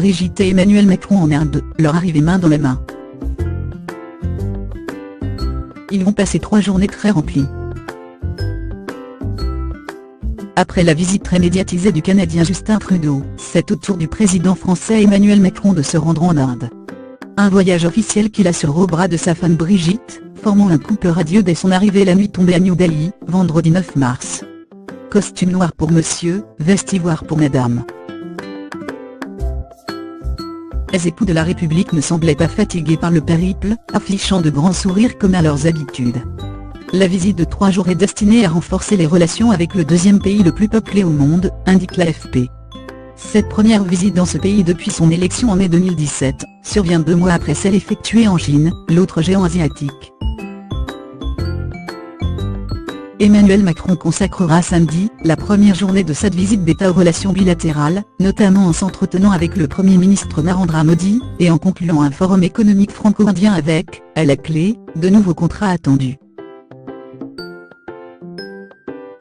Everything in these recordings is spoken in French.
Brigitte et Emmanuel Macron en Inde, leur arrivée main dans la main. Ils vont passer 3 journées très remplies. Après la visite très médiatisée du Canadien Justin Trudeau, c'est au tour du président français Emmanuel Macron de se rendre en Inde. Un voyage officiel qu'il assure au bras de sa femme Brigitte, formant un couple radieux dès son arrivée la nuit tombée à New Delhi, vendredi 9 mars. Costume noir pour monsieur, veste ivoire pour madame. Les époux de la République ne semblaient pas fatigués par le périple, affichant de grands sourires comme à leurs habitudes. La visite de 3 jours est destinée à renforcer les relations avec le deuxième pays le plus peuplé au monde, indique l'AFP. Cette première visite dans ce pays depuis son élection en mai 2017, survient 2 mois après celle effectuée en Chine, l'autre géant asiatique. Emmanuel Macron consacrera samedi, la première journée de cette visite d'État aux relations bilatérales, notamment en s'entretenant avec le Premier ministre Narendra Modi, et en concluant un forum économique franco-indien avec, à la clé, de nouveaux contrats attendus.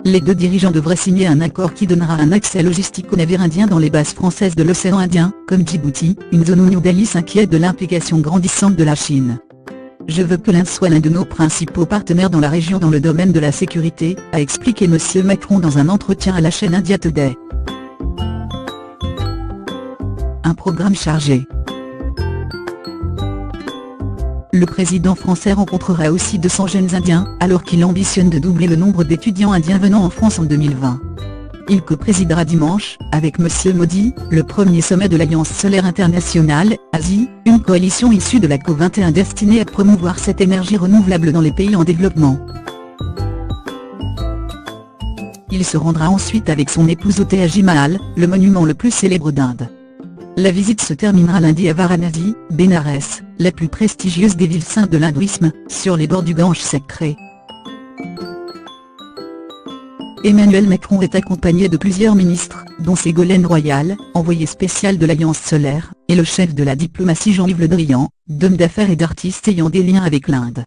Les 2 dirigeants devraient signer un accord qui donnera un accès logistique aux navires indiens dans les bases françaises de l'océan Indien, comme Djibouti, une zone où New Delhi s'inquiète de l'implication grandissante de la Chine. Je veux que l'Inde soit l'un de nos principaux partenaires dans la région dans le domaine de la sécurité, a expliqué M. Macron dans un entretien à la chaîne India Today. Un programme chargé. Le président français rencontrera aussi 200 jeunes indiens, alors qu'il ambitionne de doubler le nombre d'étudiants indiens venant en France en 2020. Il coprésidera dimanche, avec M. Modi, le premier sommet de l'Alliance solaire internationale, Asie, une coalition issue de la COP21 destinée à promouvoir cette énergie renouvelable dans les pays en développement. Il se rendra ensuite avec son épouse au Taj Mahal, le monument le plus célèbre d'Inde. La visite se terminera lundi à Varanasi, Bénarès, la plus prestigieuse des villes saintes de l'hindouisme, sur les bords du Gange sacré. Emmanuel Macron est accompagné de plusieurs ministres, dont Ségolène Royal, envoyé spécial de l'Alliance solaire, et le chef de la diplomatie Jean-Yves Le Drian, d'hommes d'affaires et d'artistes ayant des liens avec l'Inde.